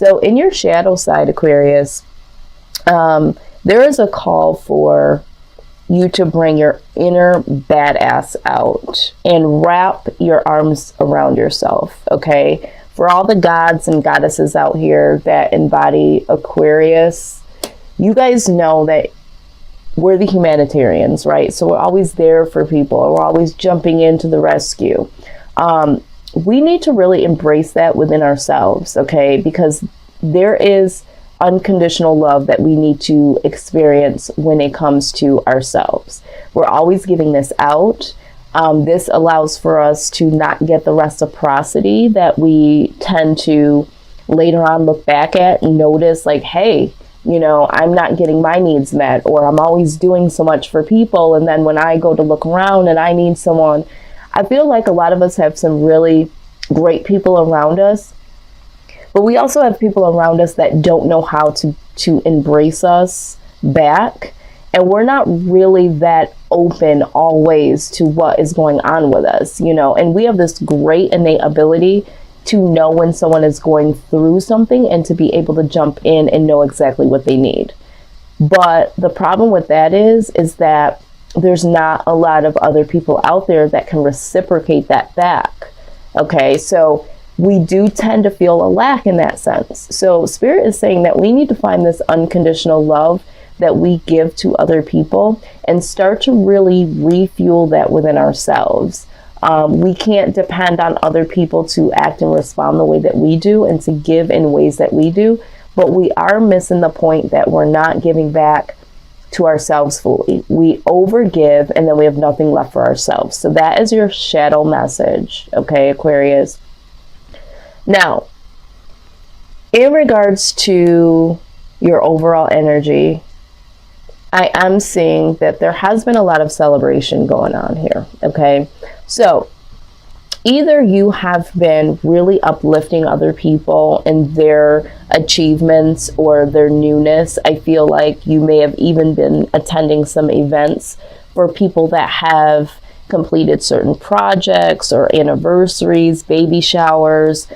So in your shadow side, Aquarius, there is a call for you to bring your inner badass out and wrap your arms around yourself, okay? For all the gods and goddesses out here that embody Aquarius, you guys know that we're the humanitarians, right? So we're always there for people. We're always jumping into the rescue. We need to really embrace that within ourselves, okay? Because there is unconditional love that we need to experience when it comes to ourselves. We're always giving this out. This allows for us to not get the reciprocity that we tend to later on look back at and notice, like, hey, you know, I'm not getting my needs met, or I'm always doing so much for people, and then when I go to look around and I need someone, I feel like a lot of us have some really great people around us, but we also have people around us that don't know how to embrace us back. And we're not really that open always to what is going on with us, you know, and we have this great innate ability to know when someone is going through something and to be able to jump in and know exactly what they need. But the problem with that is that there's not a lot of other people out there that can reciprocate that back. Okay, so we do tend to feel a lack in that sense. So Spirit is saying that we need to find this unconditional love that we give to other people and start to really refuel that within ourselves. We can't depend on other people to act and respond the way that we do and to give in ways that we do, but we are missing the point that we're not giving back to ourselves fully. We overgive and then we have nothing left for ourselves. So that is your shadow message, okay, Aquarius? Now, in regards to your overall energy, I am seeing that there has been a lot of celebration going on here, okay? So either you have been really uplifting other people and their achievements or their newness. I feel like you may have even been attending some events for people that have completed certain projects or anniversaries, baby showers,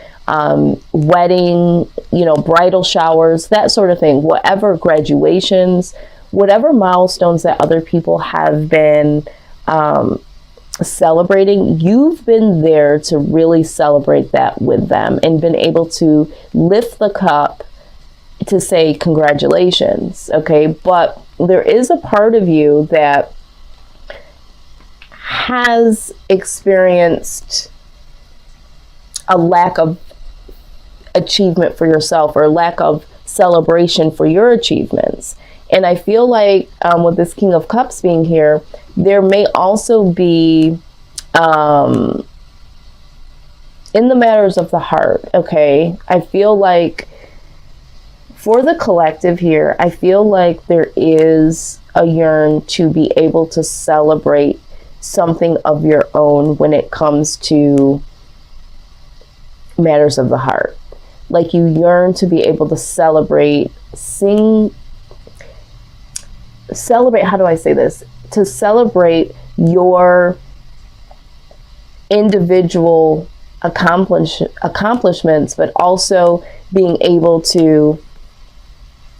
wedding, you know, bridal showers, that sort of thing, whatever, graduations, whatever milestones that other people have been celebrating, you've been there to really celebrate that with them and been able to lift the cup to say congratulations, okay? But there is a part of you that has experienced a lack of achievement for yourself or lack of celebration for your achievements. And I feel like with this King of Cups being here, there may also be in the matters of the heart, okay? I feel like for the collective here, I feel like there is a yearn to be able to celebrate something of your own when it comes to matters of the heart. Like you yearn to be able to celebrate, how do I say this? To celebrate your individual accomplishments, but also being able to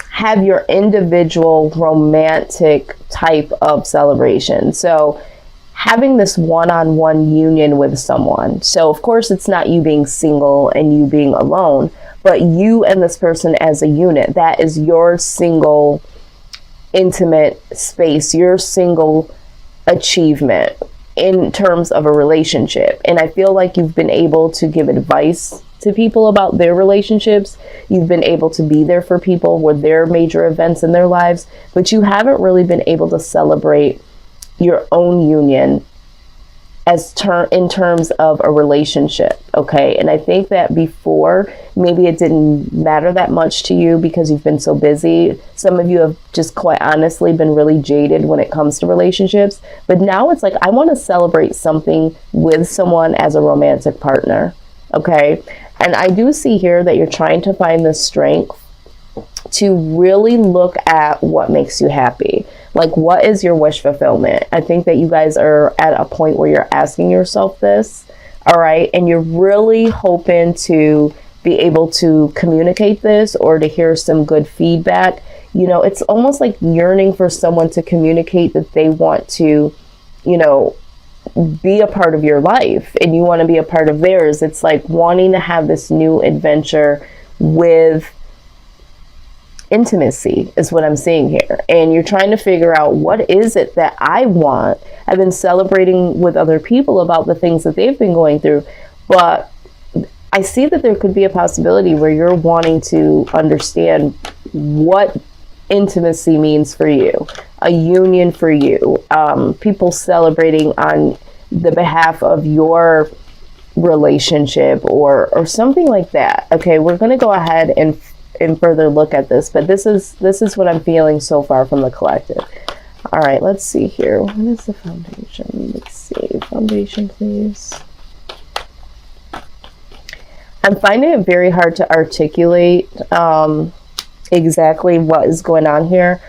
have your individual romantic type of celebration. So having this one-on-one union with someone. So of course it's not you being single and you being alone, but you and this person as a unit. That is your single intimate space, your single achievement in terms of a relationship. And I feel like you've been able to give advice to people about their relationships. You've been able to be there for people with their major events in their lives, but you haven't really been able to celebrate your own union in terms of a relationship, okay? And I think that before, maybe it didn't matter that much to you because you've been so busy. Some of you have just quite honestly been really jaded when it comes to relationships. But now it's like, I want to celebrate something with someone as a romantic partner, okay? And I do see here that you're trying to find the strength to really look at what makes you happy. Like, what is your wish fulfillment? I think that you guys are at a point where you're asking yourself this, all right? And you're really hoping to be able to communicate this or to hear some good feedback. You know, it's almost like yearning for someone to communicate that they want to, you know, be a part of your life and you want to be a part of theirs. It's like wanting to have this new adventure with intimacy is what I'm seeing here. And you're trying to figure out, what is it that I want? I've been celebrating with other people about the things that they've been going through, but I see that there could be a possibility where you're wanting to understand what intimacy means for you, a union for you, people celebrating on the behalf of your relationship or something like that. Okay, we're going to go ahead and further look at this, but this is what I'm feeling so far from the collective. All right, let's see here. What is the foundation? Let's see. Foundation, please. I'm finding it very hard to articulate exactly what is going on here.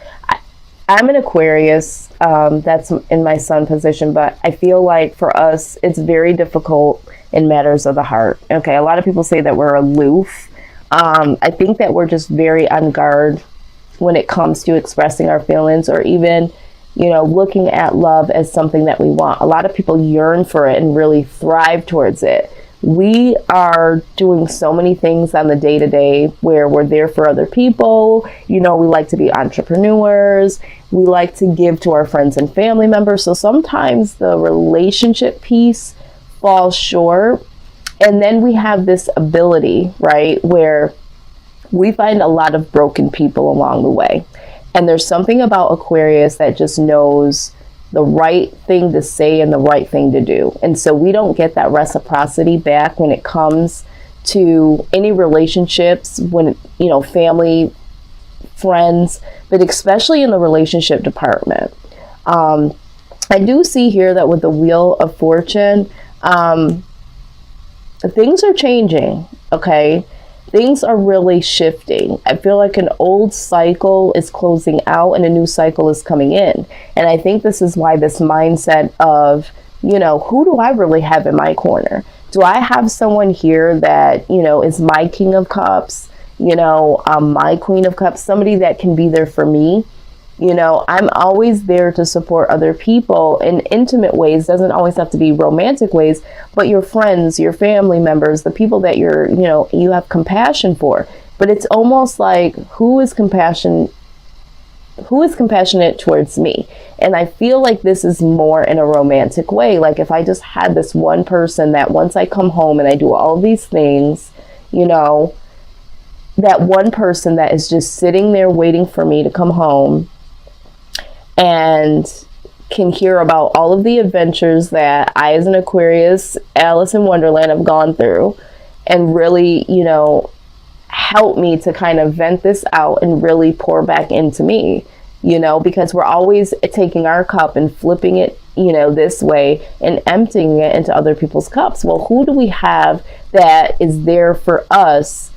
I'm an Aquarius, that's in my sun position, but I feel like for us, it's very difficult in matters of the heart. Okay, a lot of people say that we're aloof. I think that we're just very on guard when it comes to expressing our feelings, or even, you know, looking at love as something that we want. A lot of people yearn for it and really thrive towards it. We are doing so many things on the day-to-day where we're there for other people. You know, we like to be entrepreneurs. We like to give to our friends and family members. So sometimes the relationship piece falls short. And then we have this ability, right, where we find a lot of broken people along the way. And there's something about Aquarius that just knows the right thing to say and the right thing to do. And so we don't get that reciprocity back when it comes to any relationships, when, you know, family, friends, but especially in the relationship department. I do see here that with the Wheel of Fortune, things are changing, okay? Things are really shifting. I feel like an old cycle is closing out and a new cycle is coming in. And I think this is why this mindset of, you know, who do I really have in my corner? Do I have someone here that, you know, is my King of Cups, you know, my Queen of Cups, somebody that can be there for me? You know, I'm always there to support other people in intimate ways. Doesn't always have to be romantic ways, but your friends, your family members, the people that you're, you know, you have compassion for. But it's almost like, who is compassionate towards me? And I feel like this is more in a romantic way. Like if I just had this one person that once I come home and I do all these things, you know, that one person that is just sitting there waiting for me to come home and can hear about all of the adventures that I, as an Aquarius, Alice in Wonderland, have gone through, and really, you know, help me to kind of vent this out and really pour back into me, you know, because we're always taking our cup and flipping it, you know, this way and emptying it into other people's cups. Well, who do we have that is there for us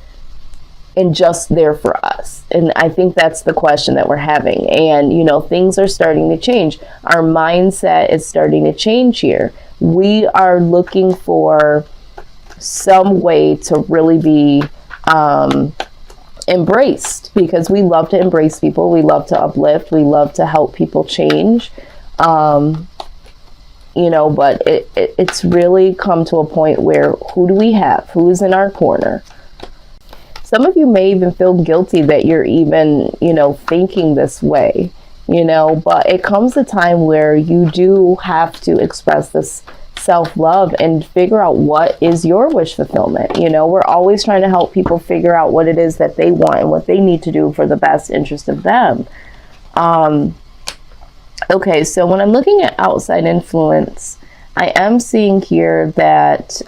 and just there for us? And I think that's the question that we're having. And, you know, things are starting to change. Our mindset is starting to change here. We are looking for some way to really be embraced, because we love to embrace people. We love to uplift. We love to help people change. You know, but it's really come to a point where, who do we have? Who's in our corner? Some of you may even feel guilty that you're even, you know, thinking this way, you know, but it comes a time where you do have to express this self-love and figure out what is your wish fulfillment. You know, we're always trying to help people figure out what it is that they want and what they need to do for the best interest of them. Okay, so when I'm looking at outside influence, I am seeing here that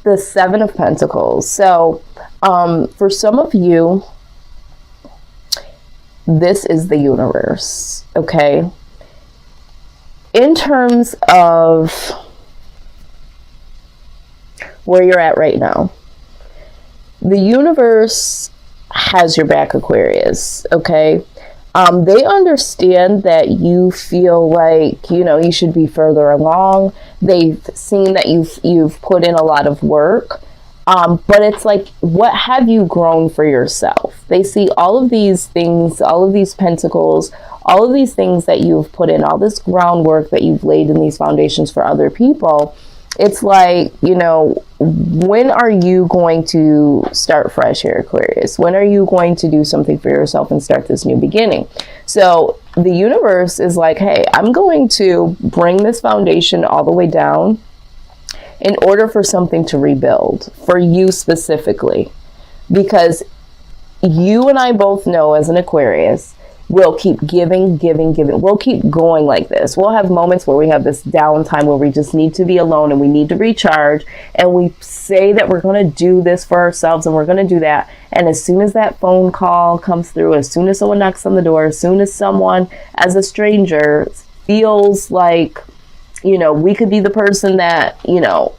the Seven of Pentacles. So for some of you, this is the universe, okay? In terms of where you're at right now, the universe has your back, Aquarius, okay? They understand that you feel like, you know, you should be further along. They've seen that you've put in a lot of work. But it's like, what have you grown for yourself? They see all of these things, all of these pentacles, all of these things that you've put in, all this groundwork that you've laid in these foundations for other people. It's like, you know, when are you going to start fresh here, Aquarius? When are you going to do something for yourself and start this new beginning? So the universe is like, hey, I'm going to bring this foundation all the way down in order for something to rebuild for you specifically, because you and I both know as an Aquarius, we'll keep giving. We'll keep going like this. We'll have moments where we have this downtime where we just need to be alone and we need to recharge, and we say that we're going to do this for ourselves and we're going to do that. And as soon as that phone call comes through, as soon as someone knocks on the door, as soon as someone as a stranger feels like, you know, we could be the person that, you know,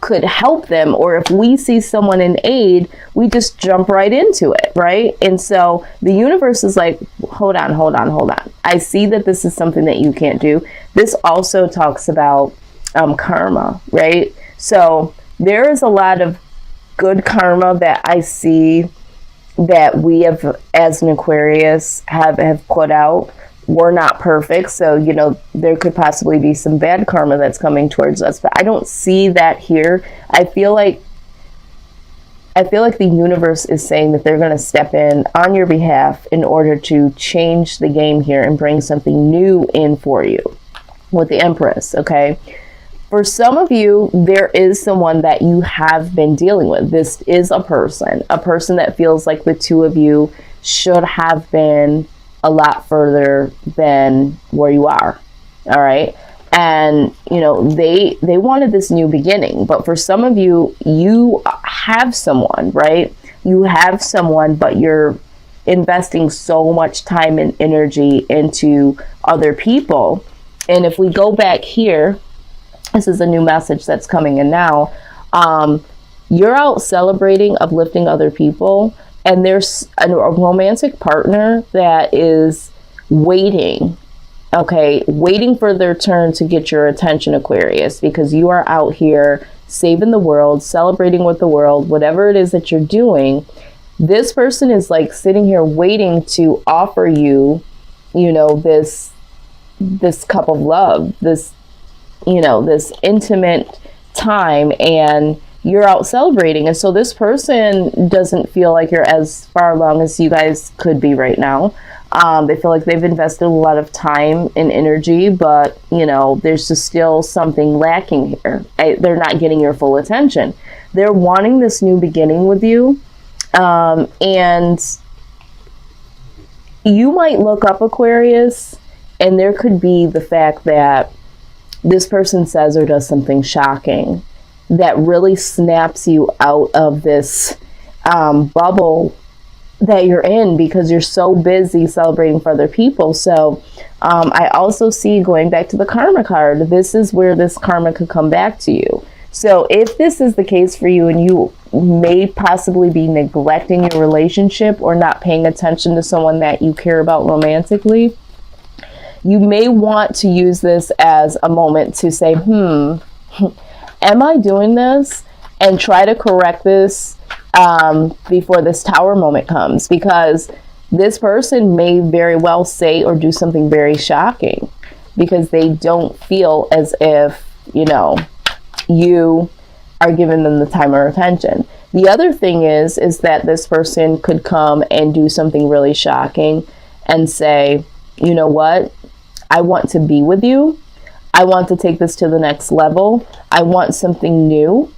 could help them, or if we see someone in aid, we just jump right into it, right? And so the universe is like, hold on. I see that this is something that you can't do. This also talks about karma, right? So there is a lot of good karma that I see that we have, as an Aquarius, have put out. We're not perfect, so, you know, there could possibly be some bad karma that's coming towards us, but I don't see that here. I feel like the universe is saying that they're going to step in on your behalf in order to change the game here and bring something new in for you with the Empress, okay? For some of you, there is someone that you have been dealing with. This is a person that feels like the two of you should have been a lot further than where you are. All right. And, you know, they wanted this new beginning, but for some of you, you have someone, right? You have someone, but you're investing so much time and energy into other people. And if we go back here, this is a new message that's coming in now. You're out celebrating, uplifting other people, and there's a romantic partner that is waiting, okay, waiting for their turn to get your attention, Aquarius, because you are out here saving the world, celebrating with the world, whatever it is that you're doing. This person is like sitting here waiting to offer you, you know, this cup of love, this, you know, this intimate time, and you're out celebrating. And so this person doesn't feel like you're as far along as you guys could be right now. They feel like they've invested a lot of time and energy, but, you know, there's just still something lacking here. They're not getting your full attention. They're wanting this new beginning with you. And you might look up, Aquarius, and there could be the fact that this person says or does something shocking that really snaps you out of this bubble that you're in, because you're so busy celebrating for other people. So I also see, going back to the karma card, this is where this karma could come back to you. So if this is the case for you, and you may possibly be neglecting your relationship or not paying attention to someone that you care about romantically, you may want to use this as a moment to say, am I doing this? And try to correct this before this Tower moment comes, because this person may very well say or do something very shocking because they don't feel as if, you know, you are giving them the time or attention. The other thing is that this person could come and do something really shocking and say, you know what? I want to be with you. I want to take this to the next level. I want something new.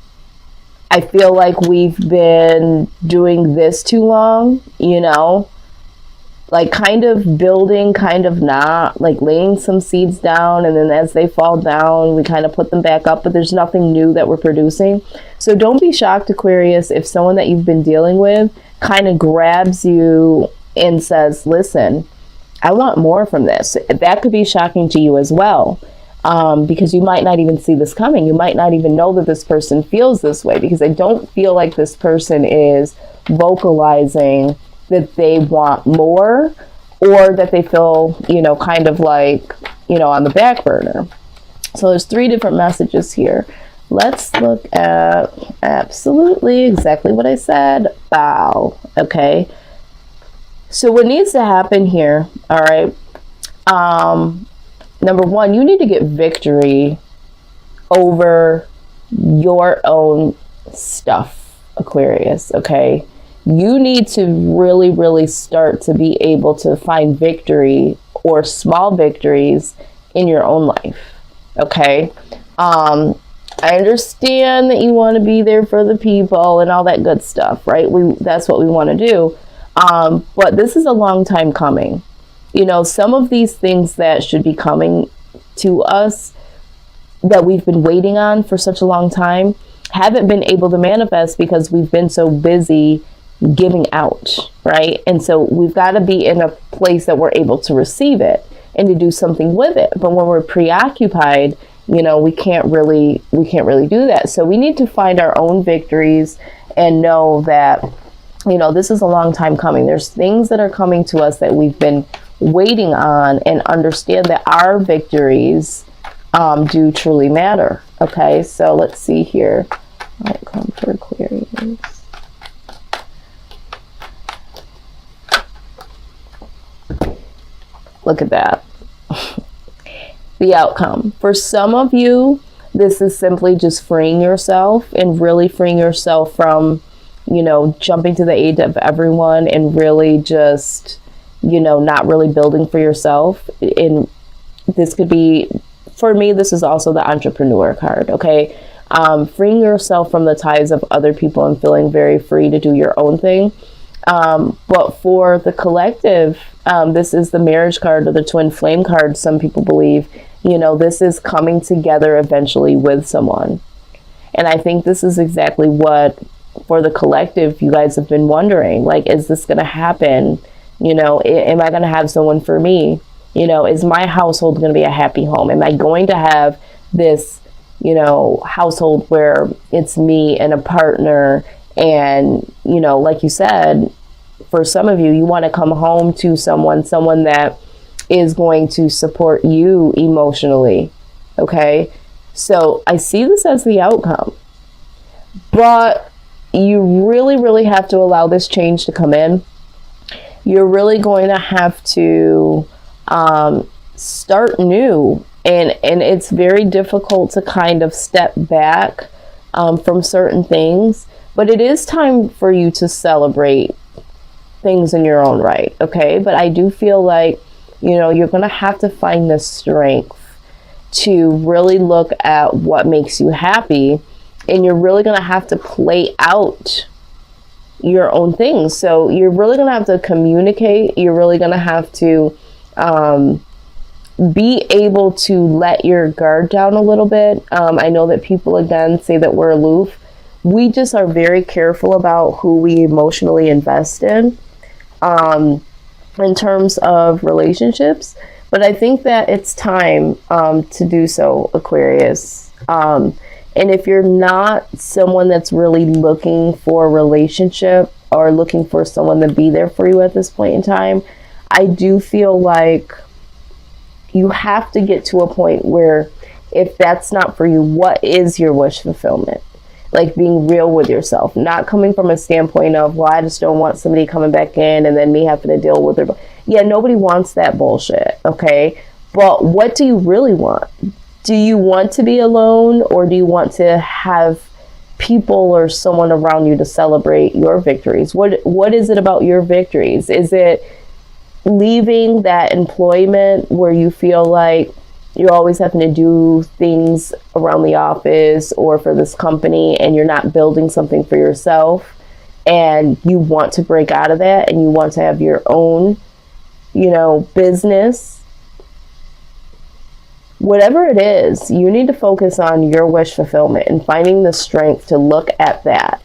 I feel like we've been doing this too long, you know, like kind of building, kind of not, like laying some seeds down, and then as they fall down, we kind of put them back up, but there's nothing new that we're producing. So don't be shocked, Aquarius, if someone that you've been dealing with kind of grabs you and says, listen, I want more from this. That could be shocking to you as well. Because you might not even see this coming. You might not even know that this person feels this way, because I don't feel like this person is vocalizing that they want more. or that they feel, you know, kind of like, you know, on the back burner. So there's 3 different messages here. Let's look at absolutely exactly what I said. Bow. Okay. So what needs to happen here, all right, number 1, you need to get victory over your own stuff, Aquarius, okay? You need to really, really start to be able to find victory or small victories in your own life, okay? I understand that you want to be there for the people and all that good stuff, right? That's what we want to do. But this is a long time coming. You know, some of these things that should be coming to us that we've been waiting on for such a long time haven't been able to manifest because we've been so busy giving out, right? And so we've got to be in a place that we're able to receive it and to do something with it. But when we're preoccupied, you know, we can't really do that. So we need to find our own victories and know that, you know, this is a long time coming. There's things that are coming to us that we've been waiting on, and understand that our victories do truly matter. Okay, so let's see here. Outcome for Aquarius. Look at that. The outcome. For some of you, this is simply just freeing yourself and really freeing yourself from, you know, jumping to the aid of everyone and really just, you know, not really building for yourself. And this could be, for me, this is also the entrepreneur card, okay? Freeing yourself from the ties of other people and feeling very free to do your own thing. But for the collective, this is the marriage card or the twin flame card. Some people believe, you know, this is coming together eventually with someone. And I think this is exactly what, for the collective, you guys have been wondering, like, is this going to happen? You know, am I going to have someone for me? You know, is my household going to be a happy home? Am I going to have this, you know, household where it's me and a partner? And, you know, like you said, for some of you, you want to come home to someone that is going to support you emotionally. Okay. So I see this as the outcome, but you really, really have to allow this change to come in. You're really going to have to start new, and it's very difficult to kind of step back from certain things, but it is time for you to celebrate things in your own right, okay? But I do feel like, you know, you're going to have to find the strength to really look at what makes you happy, and you're really going to have to play out your own things. So you're really going to have to communicate. You're really going to have to be able to let your guard down a little bit. I know that people, again, say that we're aloof. We just are very careful about who we emotionally invest in terms of relationships. But I think that it's time to do so, Aquarius. And if you're not someone that's really looking for a relationship or looking for someone to be there for you at this point in time, I do feel like you have to get to a point where, if that's not for you, what is your wish fulfillment? Like, being real with yourself, not coming from a standpoint of, well, I just don't want somebody coming back in and then me having to deal with it. Yeah, nobody wants that bullshit, okay? But what do you really want? Do you want to be alone, or do you want to have people or someone around you to celebrate your victories? What is it about your victories? Is it leaving that employment where you feel like you're always having to do things around the office or for this company, and you're not building something for yourself, and you want to break out of that and you want to have your own, you know, business? Whatever it is, you need to focus on your wish fulfillment and finding the strength to look at that